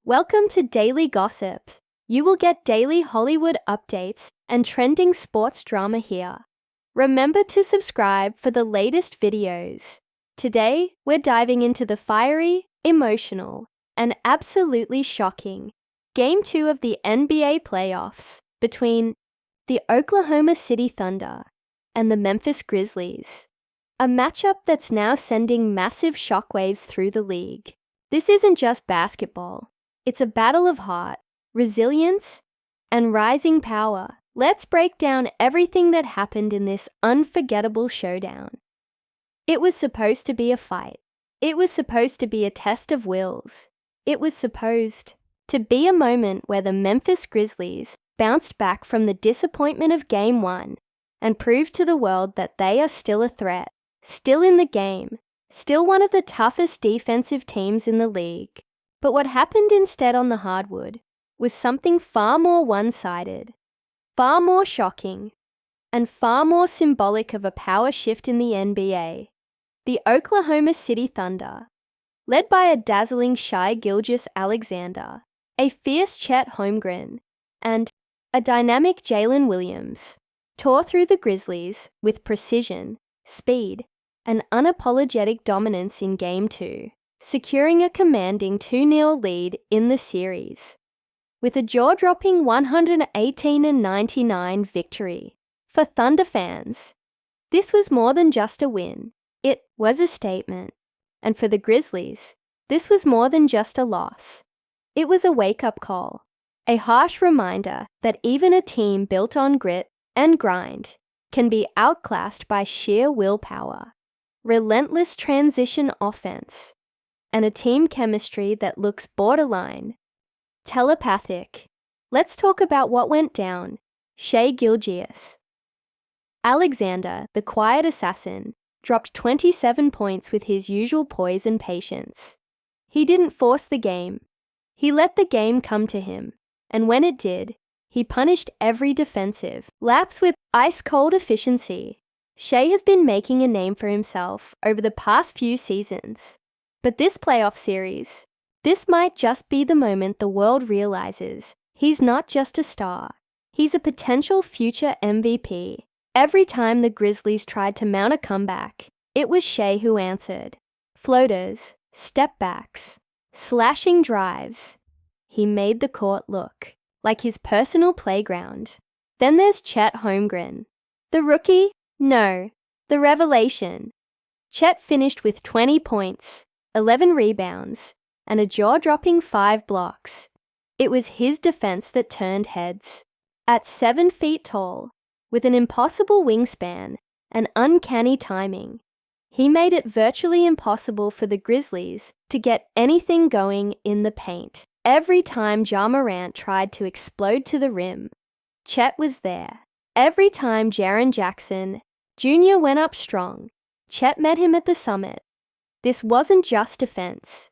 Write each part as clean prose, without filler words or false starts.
Welcome to Daily Gossip. You will get daily Hollywood updates and trending sports drama here. Remember to subscribe for the latest videos. Today, we're diving into the fiery, emotional, and absolutely shocking Game 2 of the NBA playoffs between the Oklahoma City Thunder and the Memphis Grizzlies. A matchup that's now sending massive shockwaves through the league. This isn't just basketball. It's a battle of heart, resilience, and rising power. Let's break down everything that happened in this unforgettable showdown. It was supposed to be a fight. It was supposed to be a test of wills. It was supposed to be a moment where the Memphis Grizzlies bounced back from the disappointment of Game 1 and proved to the world that they are still a threat, still in the game, still one of the toughest defensive teams in the league. But what happened instead on the hardwood was something far more one-sided, far more shocking, and far more symbolic of a power shift in the NBA. The Oklahoma City Thunder, led by a dazzling Shai Gilgeous-Alexander, a fierce Chet Holmgren, and a dynamic Jalen Williams, tore through the Grizzlies with precision, speed, and unapologetic dominance in Game 2. Securing a commanding 2-0 lead in the series, with a jaw-dropping 118-99 victory. For Thunder fans, this was more than just a win. It was a statement. And for the Grizzlies, this was more than just a loss. It was a wake-up call, a harsh reminder that even a team built on grit and grind can be outclassed by sheer willpower, relentless transition offense, and a team chemistry that looks borderline telepathic. Let's talk about what went down. Shai Gilgeous-Alexander, the quiet assassin, dropped 27 points with his usual poise and patience. He didn't force the game. He let the game come to him, and when it did, he punished every defensive lapse with ice-cold efficiency. Shai has been making a name for himself over the past few seasons. But this playoff series, this might just be the moment the world realizes he's not just a star. He's a potential future MVP. Every time the Grizzlies tried to mount a comeback, it was Shai who answered. Floaters, step backs, slashing drives. He made the court look like his personal playground. Then there's Chet Holmgren. The rookie? No, the revelation. Chet finished with 20 points, 11 rebounds, and a jaw-dropping 5 blocks. It was his defense that turned heads. At 7 feet tall, with an impossible wingspan and uncanny timing, he made it virtually impossible for the Grizzlies to get anything going in the paint. Every time Morant tried to explode to the rim, Chet was there. Every time Jaren Jackson Jr went up strong, Chet met him at the summit. This wasn't just defense.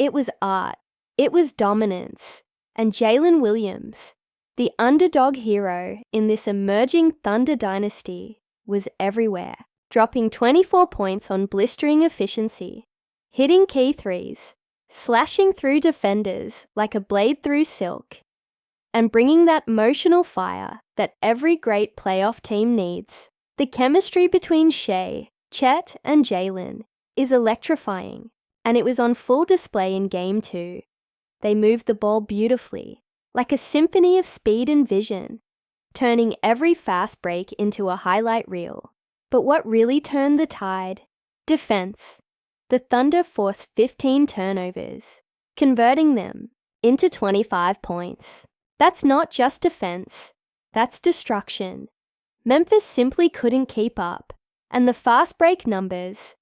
It was art. It was dominance. And Jalen Williams, the underdog hero in this emerging Thunder dynasty, was everywhere, dropping 24 points on blistering efficiency, hitting key threes, slashing through defenders like a blade through silk, and bringing that emotional fire that every great playoff team needs. The chemistry between Shai, Chet, and Jalen is electrifying, and it was on full display in Game 2. They moved the ball beautifully, like a symphony of speed and vision, turning every fast break into a highlight reel. But what really turned the tide? Defense. The Thunder forced 15 turnovers, converting them into 25 points. That's not just defense, that's destruction. Memphis simply couldn't keep up, and the fast break numbers,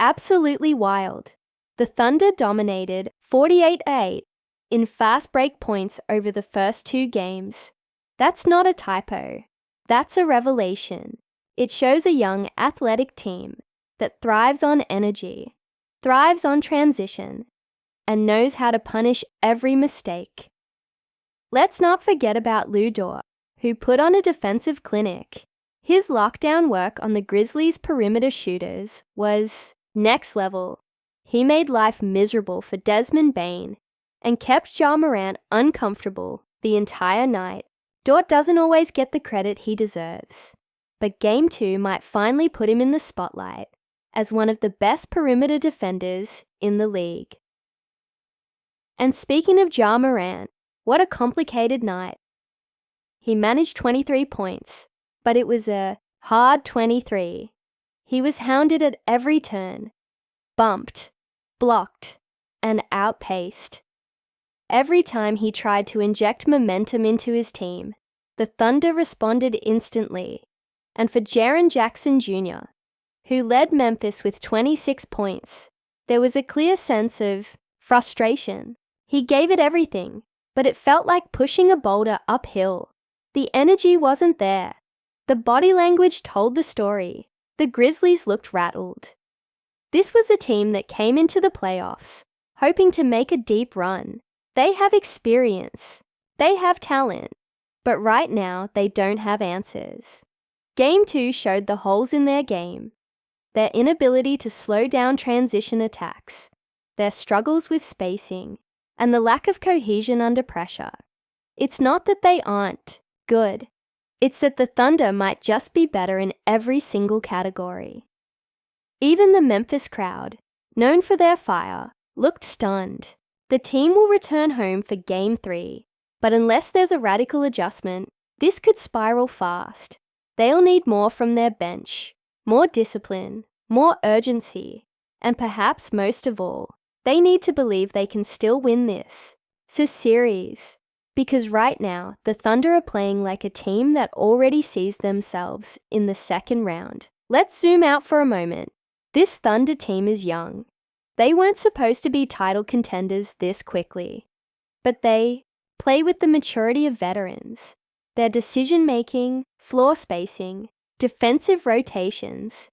absolutely wild. The Thunder dominated 48-8 in fast break points over the first 2 games. That's not a typo. That's a revelation. It shows a young, athletic team that thrives on energy, thrives on transition, and knows how to punish every mistake. Let's not forget about Lu Dort, who put on a defensive clinic. His lockdown work on the Grizzlies' perimeter shooters was next level. He made life miserable for Desmond Bane and kept Ja Morant uncomfortable the entire night. Dort doesn't always get the credit he deserves, but Game 2 might finally put him in the spotlight as one of the best perimeter defenders in the league. And speaking of Ja Morant, what a complicated night. He managed 23 points, but it was a hard 23. He was hounded at every turn, bumped, blocked, and outpaced. Every time he tried to inject momentum into his team, the Thunder responded instantly. And for Jaren Jackson Jr., who led Memphis with 26 points, there was a clear sense of frustration. He gave it everything, but it felt like pushing a boulder uphill. The energy wasn't there. The body language told the story. The Grizzlies looked rattled. This was a team that came into the playoffs, hoping to make a deep run. They have experience. They have talent. But right now, they don't have answers. Game 2 showed the holes in their game, their inability to slow down transition attacks, their struggles with spacing, and the lack of cohesion under pressure. It's not that they aren't good. It's that the Thunder might just be better in every single category. Even the Memphis crowd, known for their fire, looked stunned. The team will return home for Game 3, but unless there's a radical adjustment, this could spiral fast. They'll need more from their bench, more discipline, more urgency, and perhaps most of all, they need to believe they can still win this series. Because right now, the Thunder are playing like a team that already sees themselves in the second round. Let's zoom out for a moment. This Thunder team is young. They weren't supposed to be title contenders this quickly, but they play with the maturity of veterans. Their decision-making, floor spacing, defensive rotations,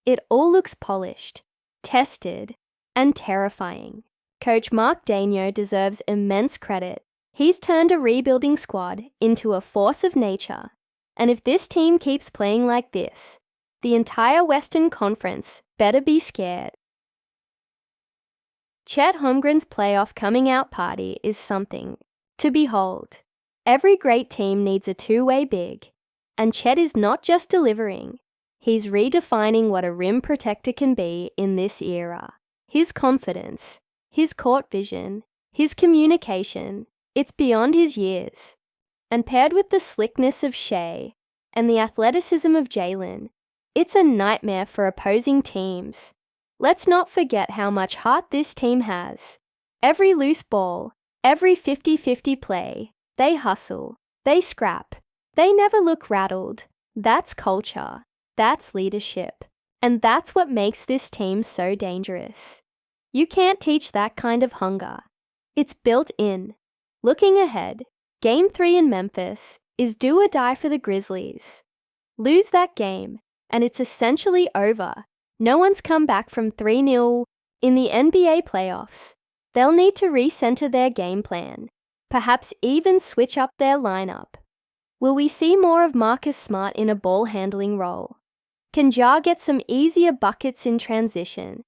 it all looks polished, tested, and terrifying. Coach Mark Daigneault deserves immense credit. He's turned a rebuilding squad into a force of nature. And if this team keeps playing like this, the entire Western Conference better be scared. Chet Holmgren's playoff coming out party is something to behold. Every great team needs a two-way big, and Chet is not just delivering, he's redefining what a rim protector can be in this era. His confidence, his court vision, his communication, it's beyond his years. And paired with the slickness of Shai and the athleticism of Jalen, it's a nightmare for opposing teams. Let's not forget how much heart this team has. Every loose ball, every 50-50 play, they hustle, they scrap, they never look rattled. That's culture, that's leadership, and that's what makes this team so dangerous. You can't teach that kind of hunger. It's built in. Looking ahead, Game 3 in Memphis is do or die for the Grizzlies. Lose that game, and it's essentially over. No one's come back from 3-0 in the NBA playoffs. They'll need to recenter their game plan, perhaps even switch up their lineup. Will we see more of Marcus Smart in a ball-handling role? Can Ja get some easier buckets in transition?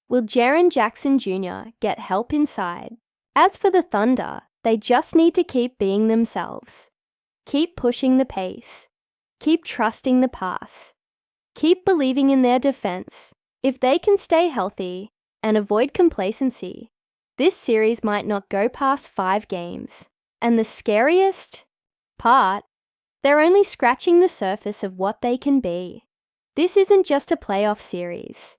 Will Jaren Jackson Jr. get help inside? As for the Thunder, they just need to keep being themselves. Keep pushing the pace. Keep trusting the pass. Keep believing in their defense. If they can stay healthy and avoid complacency, this series might not go past 5 games. And the scariest part, they're only scratching the surface of what they can be. This isn't just a playoff series.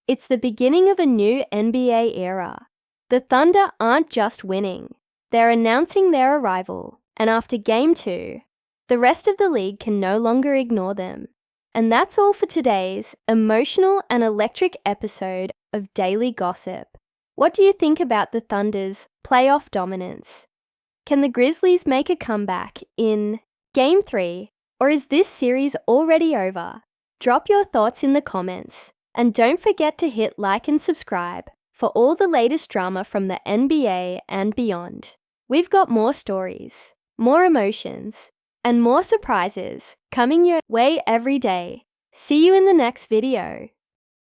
It's the beginning of a new NBA era. The Thunder aren't just winning. They're announcing their arrival. And after Game 2, the rest of the league can no longer ignore them. And that's all for today's emotional and electric episode of Daily Gossip. What do you think about the Thunder's playoff dominance? Can the Grizzlies make a comeback in Game 3, or is this series already over? Drop your thoughts in the comments, and don't forget to hit like and subscribe for all the latest drama from the NBA and beyond. We've got more stories, more emotions, and more surprises coming your way every day. See you in the next video.